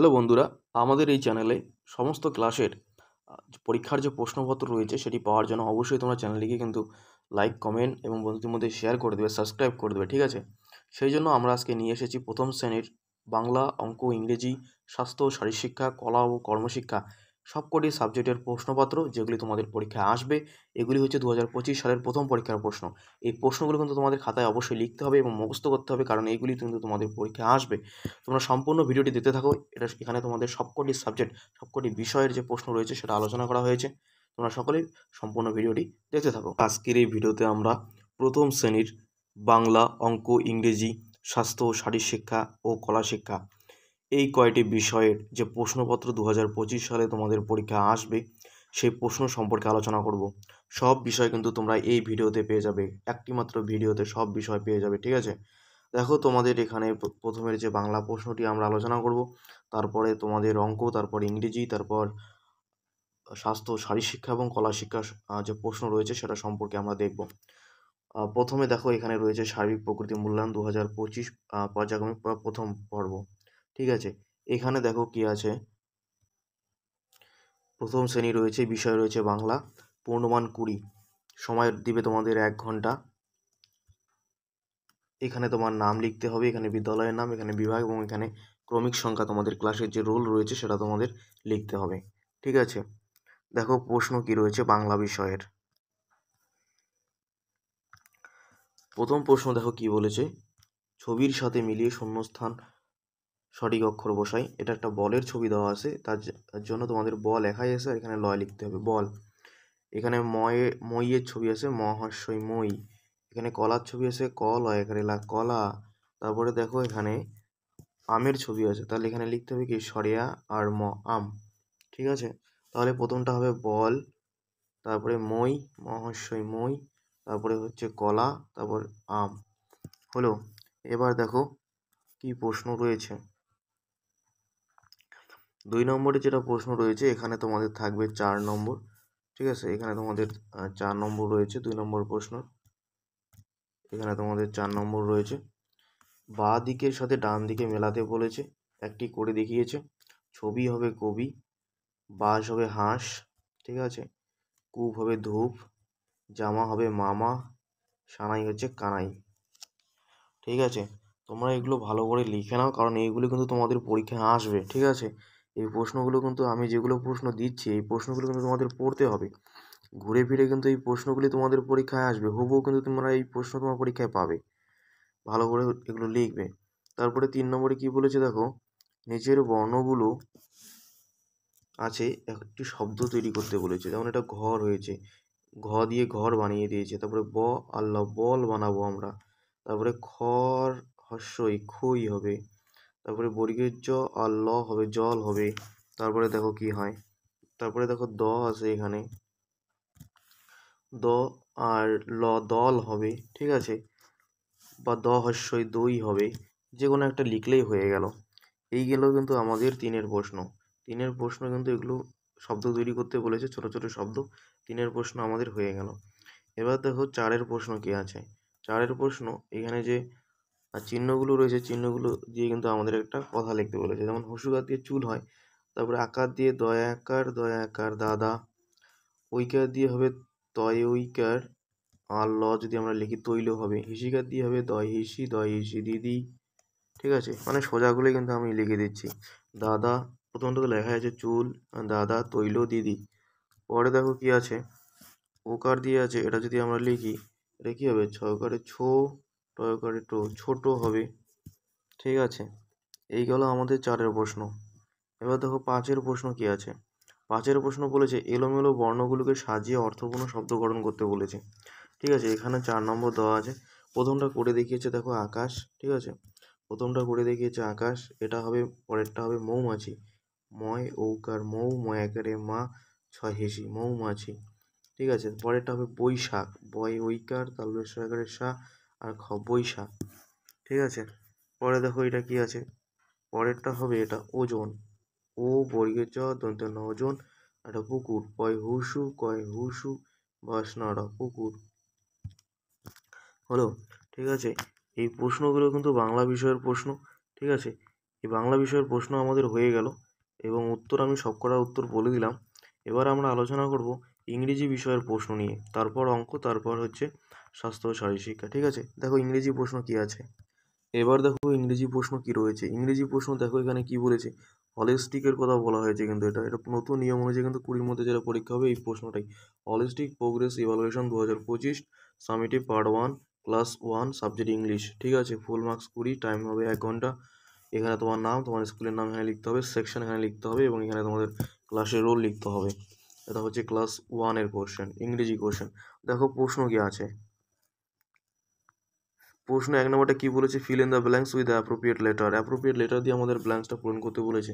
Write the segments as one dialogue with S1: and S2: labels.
S1: Hello বন্ধুরা, আমাদের এই চ্যানেলে সমস্ত ক্লাসের পরীক্ষার যে প্রশ্নপত্র রয়েছে সেটি পাওয়ার জন্য অবশ্যই তোমরা চ্যানেলটিকে কিন্তু লাইক, কমেন্ট এবং বন্ধুদের মধ্যে শেয়ার করে দেবে, সাবস্ক্রাইব করে দেবে, ঠিক আছে? সেই জন্য আমরা আজকে নিয়ে এসেছি প্রথম শ্রেণীর বাংলা, অঙ্ক, ইংরেজি, স্বাস্থ্য ও শারীরশিক্ষা, কলা ও কর্মশিক্ষা সবকটি সাবজেক্টের প্রশ্নপত্র যেগুলি তোমাদের পরীক্ষায় আসবে। এগুলি হচ্ছে 2025 সালের প্রথম পরীক্ষার প্রশ্ন। এই প্রশ্নগুলো কিন্তু তোমাদের খাতায় অবশ্যই লিখতে হবে এবং মুখস্থ করতে হবে, কারণ এইগুলি কিন্তু তোমাদের পরীক্ষায় আসবে। তোমরা সম্পূর্ণ ভিডিওটি দেখতে থাকো। এখানে তোমাদের সবকটি সাবজেক্ট, সবকটি বিষয়ের যে প্রশ্ন রয়েছে সেটা আলোচনা করা হয়েছে। তোমরা সকলেই সম্পূর্ণ ভিডিওটি দেখতে থাকো। আজকের এই ভিডিওতে আমরা প্রথম শ্রেণীর বাংলা, অঙ্ক, ইংরেজি, স্বাস্থ্য ও শারীরশিক্ষা ও কলা শিক্ষা এই কয়টি বিষয়ের যে প্রশ্নপত্র 2025 সালে তোমাদের পরীক্ষা আসবে সেই প্রশ্ন সম্পর্কে আলোচনা করব। সব বিষয় কিন্তু তোমরা এই ভিডিওতে পেয়ে যাবে, একটি মাত্র ভিডিওতে সব বিষয় পেয়ে যাবে, ঠিক আছে? দেখো, তোমাদের এখানে প্রথমের যে বাংলা প্রশ্নটি আমরা আলোচনা করব, তারপরে তোমাদের অঙ্ক, তারপর ইংরেজি, তারপর স্বাস্থ্য, শারীরশিক্ষা এবং কলা শিক্ষা যে প্রশ্ন রয়েছে সেটা সম্পর্কে আমরা দেখব। প্রথমে দেখো, এখানে রয়েছে সার্বিক প্রকৃতি মূল্যায়ন 2025 পর্যায়ক্রমিক প্রথম পর্ব, ঠিক আছে? এখানে দেখো কি আছে। প্রথম শ্রেণী রয়েছে, বিষয় রয়েছে বাংলা, পূর্ণমান 20, সময় দিবে তোমাদের 1 ঘন্টা। এখানে তোমার নাম লিখতে হবে, এখানে বিদ্যালয়ের নাম, এখানে বিভাগ এবং এখানে ক্রমিক সংখ্যা, তোমাদের ক্লাসের যে রোল রয়েছে সেটা তোমাদের লিখতে হবে, ঠিক আছে? দেখো প্রশ্ন কি রয়েছে বাংলা বিষয়ের। প্রথম প্রশ্ন দেখো কি বলেছে, ছবির সাথে মিলিয়ে শূন্যস্থান সঠিক অক্ষর বসাই। এটা একটা বলের ছবি দেওয়া আছে, তার জন্য তোমাদের ব লেখাই আছে আর এখানে লয় লিখতে হবে, বল। এখানে মইয়ের ছবি আছে, ম হর্ষই মই। এখানে কলার ছবি আছে, ক লয় একারে লা, কলা। তারপরে দেখো এখানে আমের ছবি আছে, তাহলে এখানে লিখতে হবে কি, সরেয়া আর ম, আম, ঠিক আছে? তাহলে প্রথমটা হবে বল, তারপরে মই, ম হর্ষই মই, তারপরে হচ্ছে কলা, তারপর আম, হলো। এবার দেখো কি প্রশ্ন রয়েছে। 2 নম্বরে যেটা প্রশ্ন রয়েছে, এখানে তোমাদের থাকবে 4 নম্বর, ঠিক আছে? এখানে তোমাদের 4 নম্বর রয়েছে 2 নম্বর প্রশ্ন। এখানে তোমাদের 4 নম্বর রয়েছে। বাঁ দিকের সাথে ডান দিকে মেলাতে বলেছে, একটি করে দেখিয়েছে। ছবি হবে কবি, বাঁশ হবে হাঁস, ঠিক আছে? কূপ হবে ধূপ, জামা হবে মামা, সানাই হচ্ছে কানাই, ঠিক আছে? তোমরা এগুলো ভালো করে লিখে নাও, কারণ এইগুলো কিন্তু তোমাদের পরীক্ষায় আসবে, ঠিক আছে? এই প্রশ্নগুলো কিন্তু আমি যেগুলো প্রশ্ন দিচ্ছি এই প্রশ্নগুলো কিন্তু তোমাদের পড়তে হবে। ঘুরে ফিরে কিন্তু এই প্রশ্নগুলি তোমাদের পরীক্ষায় আসবে, হুবহু কিন্তু তোমরা এই প্রশ্ন তোমার পরীক্ষায় পাবে। ভালো করে এগুলো লিখবে। তারপরে 3 নম্বরে কি বলেছে দেখো, নিচের বর্ণগুলো আছে একটি শব্দ তৈরি করতে বলেছে। যেমন এটা ঘর হয়েছে, ঘ দিয়ে ঘর বানিয়ে দিয়েছে। তারপরে ব আল্লাহ, বল বানাবো আমরা। তারপরে খর হস্যই, খই হবে। তারপরে বর্গের জ আর ল হবে, জল হবে। তারপরে দেখো কি হয়, তারপরে দেখো দ আছে এখানে, দ আর ল, দল হবে, ঠিক আছে? বা দ হস্যই দই হবে। যে কোনো একটা লিখলেই হয়ে গেল। এই গেল কিন্তু আমাদের 3-এর প্রশ্ন। 3-এর প্রশ্ন কিন্তু এগুলো শব্দ তৈরি করতে বলেছে, ছোট ছোট শব্দ। 3-এর প্রশ্ন আমাদের হয়ে গেল। এবার দেখো 4-এর প্রশ্ন কি আছে। 4-এর প্রশ্ন, এখানে যে চিহ্নগুলো রয়েছে চিহ্নগুলো দিয়ে কিন্তু আমাদের একটা কথা লিখতে বলেছে। যেমন হসুকার দিয়ে চুল হয়, তারপরে আকার দিয়ে দয়াকার দাদা, ঐকার দিয়ে হবে তয় ঐকার, আর ল যদি আমরা লিখি তৈল হবে। হিসিকার দিয়ে হবে দয় হিসি দিদি, ঠিক আছে? মানে সোজাগুলো কিন্তু আমি লিখে দিচ্ছি। দাদা, প্রথমটা তো লেখা আছে চুল, দাদা, তৈল, দিদি। পরে দেখো কি আছে, ওকার দিয়ে আছে, এটা যদি আমরা লিখি এটা কি হবে, ছকারে ছো, টয়কারে টো, ছোট হবে, ঠিক আছে? এই গেল আমাদের 4-এর প্রশ্ন। এবার দেখো 5-এর প্রশ্ন কি আছে। 5-এর প্রশ্ন বলেছে এলোমেলো বর্ণগুলোকে সাজিয়ে অর্থপূর্ণ শব্দ গঠন করতে বলেছে, ঠিক আছে? এখানে 4 নম্বর দেওয়া আছে। প্রথমটা করে দেখিয়েছে দেখো আকাশ, ঠিক আছে? প্রথমটা করে দেখিয়েছে আকাশ, এটা হবে, পরেরটা হবে মৌমাছি, ময় ঔকার মৌ, ময়াকারে মা, ছয় হেসি, মৌমাছি, ঠিক আছে? পরেরটা হবে বৈশাখ, বয় ঐকার, তালবেশাকারে সা, আর খ বৈশাখ, ঠিক আছে? পরে দেখো এটা কি আছে, পরেরটা হবে এটা ওজন, ও বর্গের জ দন্ত ন ওজন, একটা পুকুর, পয় হুসু, কয় হুসু, বাসনাড়া পুকুর, হলো, ঠিক আছে? এই প্রশ্নগুলো কিন্তু বাংলা বিষয়ের প্রশ্ন, ঠিক আছে? এই বাংলা বিষয়ের প্রশ্ন আমাদের হয়ে গেল এবং উত্তর আমি সবকটা উত্তর বলে দিলাম। এবার আমরা আলোচনা করব ইংরেজি বিষয়ের প্রশ্ন নিয়ে, তারপর অঙ্ক, তারপর হচ্ছে স্বাস্থ্য ও শারীরশিক্ষা। ঠিক আছে, দেখো ইংরেজি প্রশ্ন কি আছে। এবার দেখো ইংরেজি প্রশ্ন কি রয়েছে। ইংরেজি প্রশ্ন দেখো এখানে কি বলেছে, হলিস্টিকের কথা বলা হয়েছে, কিন্তু এটা নতুন নিয়ম অনুযায়ী কিন্তু 20-র মধ্যে যেটা পরীক্ষা হবে এই প্রশ্নটাই। Holistic progress evaluation 2025 summative part 1 class 1 subject English. ঠিক আছে, ফুল মার্কস 20, টাইম হবে 1 ঘন্টা। এখানে তোমার নাম, তোমার স্কুলের নাম এখানে লিখতে হবে, সেকশন এখানে লিখতে হবে এবং এখানে তোমাদের ক্লাসের রোল লিখতে হবে। এটা হচ্ছে ক্লাস 1-এর কোশ্চেন, ইংরেজি কোশ্চেন। দেখো প্রশ্ন কি আছে। প্রশ্ন 1 নম্বরটা কি বলেছে, fill in the blanks with appropriate letter. Appropriate letter দিয়ে আমাদের ব্ল্যাঙ্কসটা পূরণ করতে বলেছে।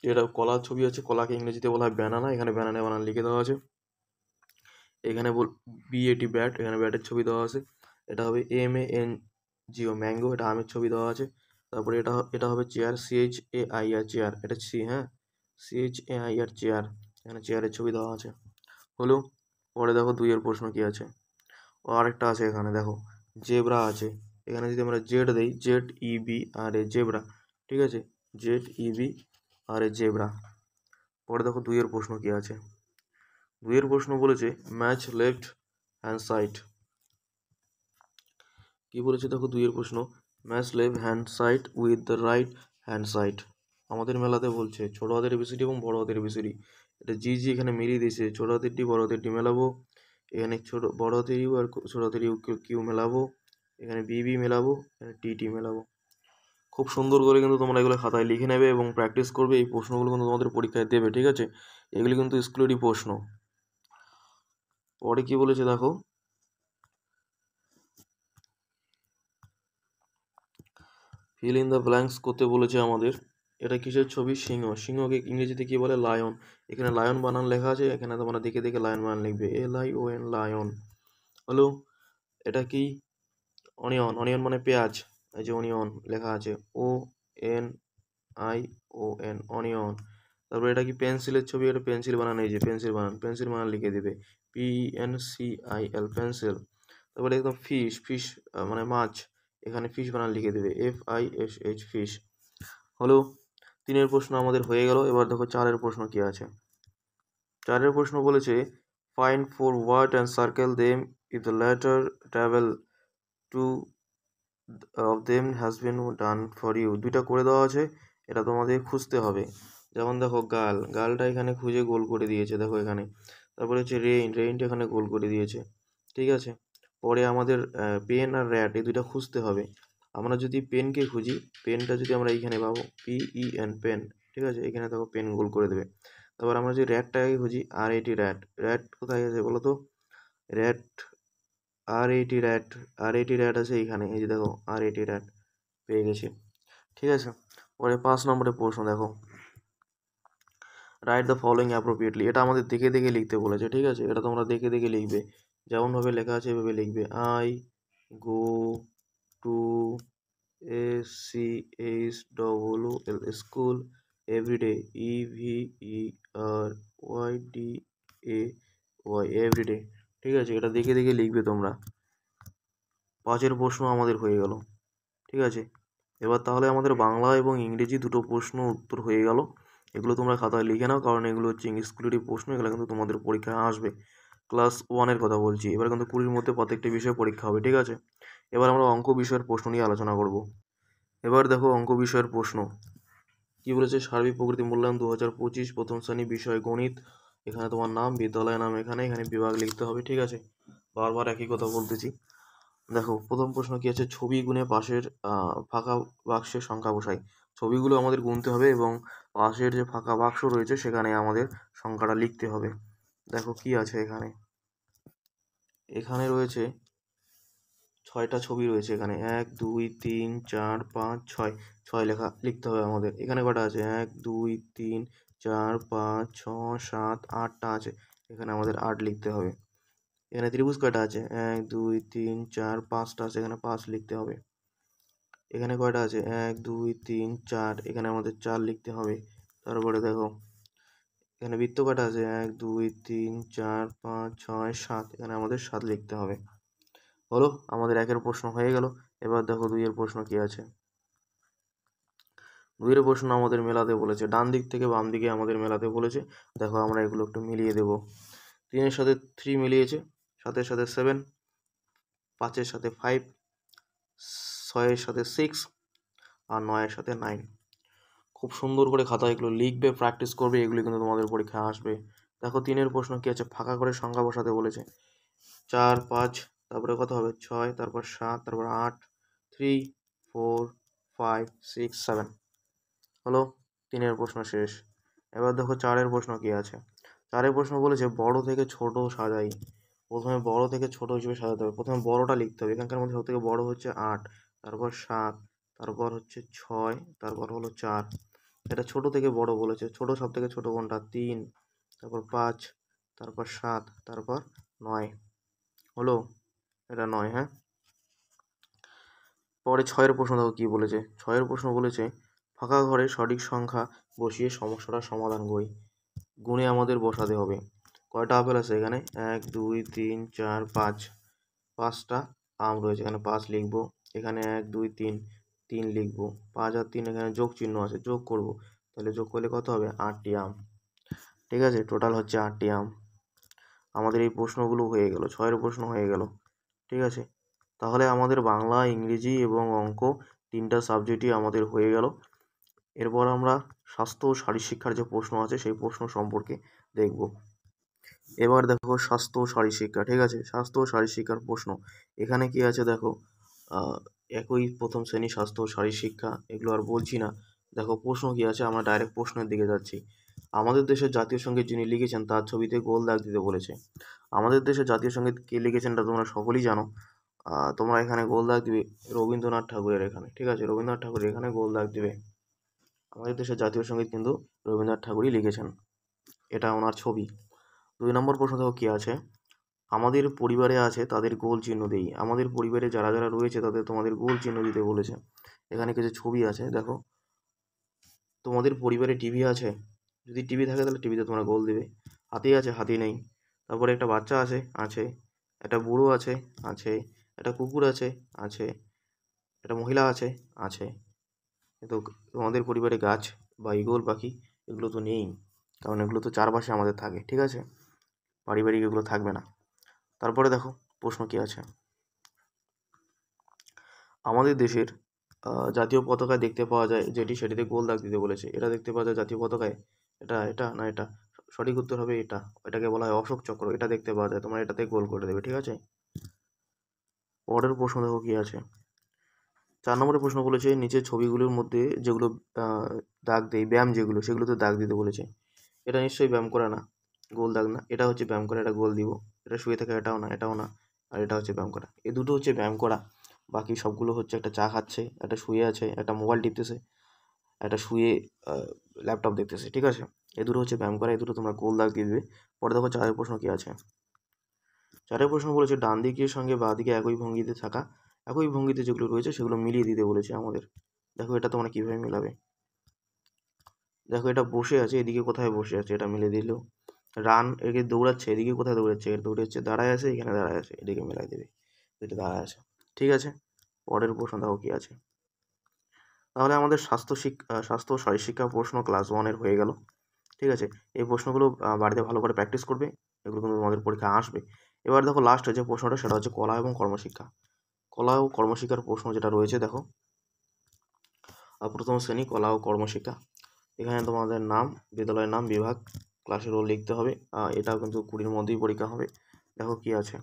S1: এটা কলার ছবি আছে, কলাকে ইংরেজিতে বলা হয় ব্যানানা, এখানে ব্যানানা বানান লিখে দেওয়া আছে। এখানে BAT ব্যাট, এখানে ব্যাটের ছবি দেওয়া আছে। এটা হবে MANGO ম্যাঙ্গো, এটা আমের ছবি দেওয়া আছে। তারপরে এটা হবে চেয়ার, CHAIR চেয়ার, এটা হ্যাঁ CHAIR চেয়ার, এখানে চেয়ারের ছবি দেওয়া আছে। হলো। পরে দেখো 2-এর প্রশ্ন কি আছে। ও আরেকটা আছে এখানে দেখো, জেব্রা আছে। এখানে যদি আমরা জেড দেই, ZEBRA জেব্রা। ঠিক আছে, ZEBRA জেব্রা। পরে দেখো 2-এর প্রশ্ন কি আছে। 2-এর প্রশ্ন বলেছে ম্যাচ লেফট হ্যান্ড সাইড। কি বলেছে দেখো 2-এর প্রশ্ন, match left hand side with the right hand side. আমাদের মেলাতে বলছে ছোট হাতের এবিসিডি এবং বড় হাতের এবিসিডি। এটা জি এখানে মিলিয়ে দিয়েছে, ছোট হাতের ডি বড় হাতের ডি মেলাবো, এখানে বড় হাতের ইউ আর ছোট হাতের ইউ কিউ মেলাবো, এখানে বিবি মেলাবো, এখানে টি মেলাবো। খুব সুন্দর করে কিন্তু তোমরা এগুলো খাতায় লিখে নেবে এবং প্র্যাকটিস করবে। এই প্রশ্নগুলো কিন্তু তোমাদের পরীক্ষায় দেবে। ঠিক আছে, এগুলি কিন্তু স্কুলেরই প্রশ্ন। পরে কি বলেছে দেখো, ফিল ইন দ্য ব্ল্যাঙ্কস করতে বলেছে আমাদের। এটা কিসের ছবি, সিংহ। সিংহকে ইংরেজিতে কি বলে, লায়ন। এখানে লায়ন বানান লেখা আছে, এখানে তোমরা দেখে দেখে লায়ন বানান লিখবে, LION লায়ন। হলো। এটা কি, অনিয়ন। অনিয়ন মানে পেঁয়াজ, এই যে অনিয়ন লেখা আছে, ONION অনিয়ন। তারপরে এটা কি, পেন্সিলের ছবি, এটা পেন্সিল বানান, এই যে পেন্সিল বানান, পেন্সিল বানান লিখে দেবে, PENCIL পেন্সিল। তারপরে একদম ফিশ, ফিশ মানে মাছ, এখানে ফিশ বানান লিখে দেবে, FISH ফিশ। হলো। 3-এর প্রশ্ন আমাদের হয়ে গেল। এবার দেখো 4-এর প্রশ্ন কি আছে। 4-এর প্রশ্ন বলেছে find 4 word and circle them if the letter travel two of them has been done for you. 2টা করে দেওয়া আছে, এটা তোমাদের খুঁজতে হবে। যেমন দেখো গাল, গালটা এখানে খুঁজে গোল করে দিয়েছে দেখো এখানে। তারপরে হচ্ছে রেইন, রেইনটা এখানে গোল করে দিয়েছে। ঠিক আছে, পরে আমাদের পেন আর র্যাট, এই 2টা খুঁজতে হবে। আমরা যদি পেনকে খুঁজি, পেনটা যদি আমরা এইখানে পাবো, PEN পেন। ঠিক আছে, এখানে দেখো পেন গোল করে দেবে। তারপর আমরা যদি র্যাটটাকে খুঁজি, RAT র্যাট, র্যাট কোথায় আছে বলো তো, র্যাট RAT র্যাট আছে এইখানে, এই যে দেখো RAT র্যাট পেয়ে গেছি। ঠিক আছে, পরে 5 নম্বরের প্রশ্ন দেখো, রাইট দ্য ফলোয়িং অ্যাপ্রোপ্রিয়েটলি। এটা আমাদের দেখে দেখে লিখতে বলেছে। ঠিক আছে, এটা তোমরা দেখে দেখে লিখবে, যেমনভাবে লেখা আছে এভাবে লিখবে। I go to SCHOOL school everyday, EVERYDAY everyday. ঠিক আছে, এটা দেখে দেখে লিখবে তোমরা। 5-এর প্রশ্ন আমাদের হয়ে গেল। ঠিক আছে, এবার তাহলে আমাদের বাংলা এবং ইংরেজি 2টো প্রশ্ন উত্তর হয়ে গেল। এগুলো তোমরা খাতায় লিখে নাও, কারণ এগুলো হচ্ছে ইংলিশ স্কুলেরই প্রশ্ন, এগুলো কিন্তু তোমাদের পরীক্ষায় আসবে। ক্লাস 1-এর কথা বলছি। এবার কিন্তু 20-র মধ্যে প্রত্যেকটা বিষয়ে পরীক্ষা হবে। ঠিক আছে, এবার আমরা অঙ্ক বিষয়ের প্রশ্ন নিয়ে আলোচনা করব। এবার দেখো অঙ্ক বিষয়ের প্রশ্ন কি বলেছে, সার্বিক প্রকৃতি মূল্যায়ন 2025 প্রথম শ্রেণী, বিষয় গণিত। এখানে তোমার নাম, বিদ্যালয়ের নাম, এখানে এখানে বিভাগ লিখতে হবে। ঠিক আছে, বারবার একই কথা বলতেছি। দেখো প্রথম প্রশ্ন কি আছে, ছবি গুণে পাশের ফাঁকা বাক্সের সংখ্যা বসাই। ছবিগুলো আমাদের গুনতে হবে এবং পাশের যে ফাঁকা বাক্স রয়েছে সেখানে আমাদের সংখ্যাটা লিখতে হবে। দেখো কি আছে এখানে, এখানে রয়েছে 6টা ছবি রয়েছে এখানে, 1 2 3 4 5 6, 6 লিখতে হবে আমাদের। এখানে কটা আছে, 1 2 3 4 5 6 7 8টা আছে, এখানে আমাদের 8 লিখতে হবে। এখানে ত্রিভুজ কয়টা আছে, 1 2 3 4 5টা আছে, এখানে 5 লিখতে হবে। এখানে কয়টা আছে, 1 2 3 4, এখানে আমাদের 4 লিখতে হবে। তারপরে দেখো এখানে বৃত্ত কয়টা আছে, 1 2 3 4 5 6 7, এখানে আমাদের 7 লিখতে হবে। হলো, আমাদের 1-এর প্রশ্ন হয়ে গেল। এবার দেখো 2-এর প্রশ্ন কি আছে। 2-এর প্রশ্ন আমাদের মেলাতে বলেছে, ডান দিক থেকে বাম দিকে আমাদের মেলাতে বলেছে। দেখো আমরা এগুলো একটু মিলিয়ে দেব। 3-এর সাথে 3 মিলিয়েছে, 7-এর সাথে 7, 5-এর সাথে 5, 6-এর সাথে 6 আর 9-এর সাথে 9। খুব সুন্দর করে খাতায় এগুলো লিখবে, প্র্যাকটিস করবে, এগুলি কিন্তু তোমাদের পরীক্ষায় আসবে। দেখো 3-এর প্রশ্ন কি আছে, ফাঁকা করে সংখ্যা বসাতে বলেছে। 4, 5, তারপরে কত হবে 6, তারপর 7, তারপর 8, 3, 4, 5, 6, 7 হলো। 3-এর প্রশ্ন শেষ। এবার দেখো 4-এর প্রশ্ন কি আছে। 4-এর প্রশ্ন বলেছে বড় থেকে ছোট সাজাই। প্রথমে বড় থেকে ছোট হিসেবে সাজাতে হবে। প্রথমে বড়টা লিখতে হবে। এখানকার মধ্যে সবথেকে বড় হচ্ছে 8, তারপর 7, তারপর হচ্ছে 6, তারপর হলো 4। এটা ছোট থেকে বড় বলেছে। ছোট সব থেকে ছোট কোনটা? 3, তারপর 5, তারপর 7, তারপর 9 হলো। এটা 9, হ্যাঁ। পরে 6-এর প্রশ্ন দেখো কি বলেছে। 6-এর প্রশ্ন বলেছে ফাঁকা ঘরে সঠিক সংখ্যা বসিয়ে সমস্যাটার সমাধান করি। গুণে আমাদের বসাতে হবে। কয়টা আপেল আছে এখানে? 1, 2, 3, 4, 5। 5টা আম রয়েছে, এখানে 5 লিখবো। এখানে 1, 2, 3, 3 লিখবো। 5 আর 3 এখানে যোগ চিহ্ন আছে, যোগ করব। তাহলে যোগ করলে কত হবে? 8টি আম। ঠিক আছে, টোটাল হচ্ছে 8টি আম। আমাদের এই প্রশ্নগুলো হয়ে গেল, 6-এর প্রশ্ন হয়ে গেল। ঠিক আছে, তাহলে আমাদের বাংলা, ইংরেজি এবং অঙ্ক 3টা সাবজেক্টই আমাদের হয়ে গেল। এরপর আমরা স্বাস্থ্য ও শারীরশিক্ষার যে প্রশ্ন আছে সেই প্রশ্ন সম্পর্কে দেখব। এবার দেখো স্বাস্থ্য ও শারীরশিক্ষা। ঠিক আছে, স্বাস্থ্য ও শারীরশিক্ষার প্রশ্ন এখানে কি আছে দেখো। একই প্রথম শ্রেণী স্বাস্থ্য ও শারীরশিক্ষা, এগুলো আর বলছি না। দেখো প্রশ্ন কি আছে, আমরা ডাইরেক্ট প্রশ্নের দিকে যাচ্ছি। আমাদের দেশের জাতীয় সঙ্গীত যিনি লিখেছেন তার ছবিতে গোল দাগ দিতে বলেছে। আমাদের দেশের জাতীয় সঙ্গীত কে লিখেছেন এটা তোমরা সকলেই জানো। তোমরা এখানে গোল দাগ দিবে রবীন্দ্রনাথ ঠাকুরের এখানে। ঠিক আছে, রবীন্দ্রনাথ ঠাকুরের এখানে গোল দাগ দিবে। আমাদের দেশের জাতীয় সঙ্গীত কিন্তু রবীন্দ্রনাথ ঠাকুরই লিখেছেন, এটা ওনার ছবি। 2 নম্বর প্রশ্ন দেখো কি আছে, আমাদের পরিবারে আছে তাদের গোল চিহ্ন দেই। আমাদের পরিবারে যারা যারা রয়েছে তাদের তোমাদের গোল চিহ্ন দিতে বলেছে। এখানে কিছু ছবি আছে দেখো। তোমাদের পরিবারে টিভি আছে, যদি টিভি থাকে তাহলে টিভিতে তোমরা গোল দিবে। হাতি আছে, হাতি নেই। তারপরে একটা বাচ্চা আছে, আছে। একটা বুড়ো আছে, আছে। একটা কুকুর আছে, আছে। একটা মহিলা আছে, আছে। কিন্তু তোমাদের পরিবারে গাছ বা ঈগল পাখি এগুলো তো নেই, কারণ এগুলো তো চারপাশে আমাদের থাকে। ঠিক আছে, পারিবারিক এগুলো থাকবে না। তারপরে দেখো প্রশ্ন কি আছে, আমাদের দেশের জাতীয় পতাকায় দেখতে পাওয়া যায় যেটি, সেটিতে গোল দাগ দিতে বলেছে। এটা দেখতে পাওয়া যায় জাতীয় পতাকায়, এটা না এটা। সঠিক উত্তর হবে এটা, এটাকে বলা হয় অশোক চক্র। এটা দেখতে পাওয়া যায়, তোমরা এটাতে গোল করে দেবে। ঠিক আছে, পরের প্রশ্ন দেখো কি আছে। 4 নম্বরের প্রশ্ন বলেছে নিচের ছবিগুলোর মধ্যে যেগুলো দাগ দেয়, ব্যায়াম যেগুলো, সেগুলোতে দাগ দিতে বলেছে। এটা নিশ্চয়ই ব্যায়াম করা না, গোল দাগ না। এটা হচ্ছে ব্যায়াম করা, এটা গোল দিব। এটা শুয়ে থাকা, এটাও না, এটাও না। আর এটা হচ্ছে ব্যায়াম করা। এই দুটো হচ্ছে ব্যায়াম করা। বাকি সবগুলো হচ্ছে একটা চা খাচ্ছে, একটা শুয়ে আছে, একটা মোবাইল টিপতেছে, একটা শুয়ে ল্যাপটপ দেখতেছে। ঠিক আছে, এই দুটো হচ্ছে ব্যায়াম করা, এই দুটো তোমরা গোল দাগ দিয়ে দেবে। পরে দেখো 4-এর প্রশ্ন কি আছে। 4-এর প্রশ্ন বলেছে ডান দিকের সঙ্গে বাঁ দিকে একই ভঙ্গিতে থাকা, একই ভঙ্গিতে যেগুলো রয়েছে সেগুলো মিলিয়ে দিতে বলেছে আমাদের। দেখো এটা তোমরা কীভাবে মেলাবে। দেখো এটা বসে আছে, এদিকে কোথায় বসে আছে, এটা মিলে দিল। রান, এদিকে দৌড়াচ্ছে, এদিকে কোথায় দৌড়াচ্ছে, এর দৌড়াচ্ছে, দাঁড়ায় আছে, এখানে দাঁড়ায় আছে, এদিকে মেলাই দেবে। এটা দাঁড়ায় আছে। ঠিক আছে, পরের প্রশ্ন দেখো কি আছে। তাহলে আমাদের স্বাস্থ্য ও শারীরশিক্ষা প্রশ্ন ক্লাস 1-এর হয়ে গেল। ঠিক আছে, এই প্রশ্নগুলো বাড়িতে ভালো করে প্র্যাকটিস করবে, এগুলো কিন্তু তোমাদের পরীক্ষায় আসবে। এবার দেখো লাস্ট যে প্রশ্নটা, সেটা হচ্ছে কলা এবং কর্মশিক্ষা। কলা ও কর্মশিক্ষার প্রশ্ন যেটা রয়েছে দেখো, প্রথম শ্রেণী কলা ও কর্মশিক্ষা। এখানে তোমাদের নাম, বিদ্যালয়ের নাম, বিভাগ, ক্লাসের রোল লিখতে হবে। এটাও কিন্তু 20-র মধ্যেই পরীক্ষা হবে। দেখো কি আছে,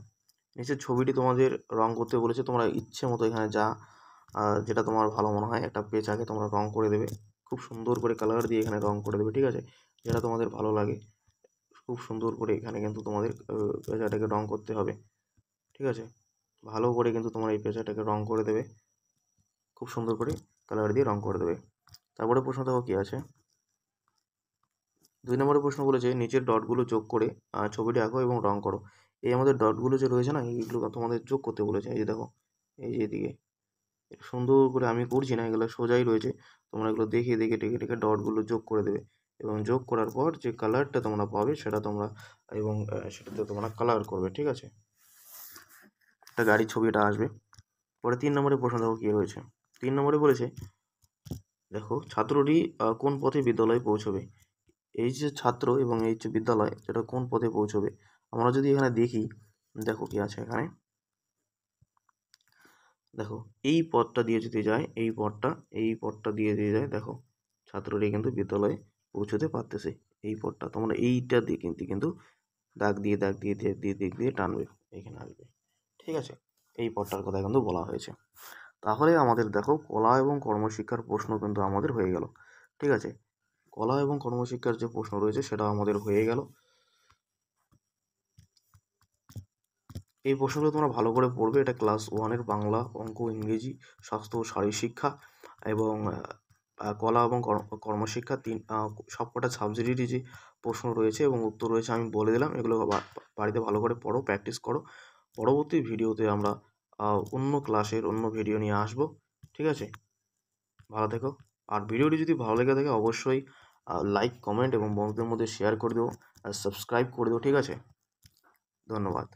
S1: নিচের ছবিটি তোমাদের রং করতে বলেছে। তোমরা ইচ্ছে মতো এখানে যেটা তোমার ভালো মনে হয়, একটা পেজ আগে তোমরা রং করে দেবে, খুব সুন্দর করে কালার দিয়ে এখানে রং করে দেবে। ঠিক আছে, যেটা তোমাদের ভালো লাগে খুব সুন্দর করে এখানে কিন্তু তোমাদের পেঁচাটাকে রং করতে হবে। ঠিক আছে, ভালো করে কিন্তু তোমরা এই পেঁচাটাকে রং করে দেবে, খুব সুন্দর করে কালার দিয়ে রং করে দেবে। তারপরে প্রশ্ন দেখো কি আছে। 2 নম্বরের প্রশ্ন বলেছে নিচের ডটগুলো যোগ করে ছবিটি আঁকো এবং রং করো। এই আমাদের ডটগুলো যে রয়েছে না, এইগুলো তোমাদের যোগ করতে বলেছে। এই যে দেখো, এই যে এদিকে সুন্দর করে, আমি করছি না, এগুলো সোজাই রয়েছে। তোমরা এগুলো দেখে দেখে টেকে টেকে ডটগুলো যোগ করে দেবে, এবং যোগ করার পর যে কালারটা তোমরা পাবে সেটা তোমরা, এবং সেটাতে তোমরা কালার করবে। ঠিক আছে, একটা গাড়ির ছবিটা আসবে। পরে 3 নম্বরের প্রশ্ন দেখো কী রয়েছে। 3 নম্বরে বলেছে দেখো ছাত্রটি কোন পথে বিদ্যালয়ে পৌঁছবে, এই যে ছাত্র এবং এই যে বিদ্যালয়, এটা কোন পথে পৌঁছবে। আমরা যদি এখানে দেখি, দেখো কি আছে এখানে, দেখো এই পথটা দিয়ে যদি যায়, এই পথটা দিয়ে যায়, দেখো ছাত্রটি কিন্তু বিদ্যালয়ে পৌঁছতে পারতেছে। এই পথটা তোমরা এইটা দিয়ে কিন্তু দাগ দিয়ে টানবে, এখানে আসবে। ঠিক আছে, এই পথটার কথা কিন্তু বলা হয়েছে। তাহলে আমাদের দেখো কলা এবং কর্মশিক্ষার প্রশ্ন কিন্তু আমাদের হয়ে গেল। ঠিক আছে, কলা এবং কর্মশিক্ষার যে প্রশ্ন রয়েছে সেটা আমাদের হয়ে গেল। এই প্রশ্নগুলো তোমরা ভালো করে পড়বে। এটা ক্লাস 1-এর বাংলা, অঙ্ক, ইংরেজি, স্বাস্থ্য ও শারীরশিক্ষা এবং কলা এবং কর্মশিক্ষা সবকটা সাবজেক্টেরই যে প্রশ্ন রয়েছে এবং উত্তর রয়েছে আমি বলে দিলাম। এগুলো বাড়িতে ভালো করে পড়ো, প্র্যাকটিস করো। পরবর্তী ভিডিওতে আমরা অন্য ক্লাসের অন্য ভিডিও নিয়ে আসবো। ঠিক আছে, ভালো থেকো। আর ভিডিওটি যদি ভালো লেগে থাকে অবশ্যই লাইক, কমেন্ট এবং বন্ধুদের মধ্যে শেয়ার করে দিও আর সাবস্ক্রাইব করে দিও। ঠিক আছে, ধন্যবাদ।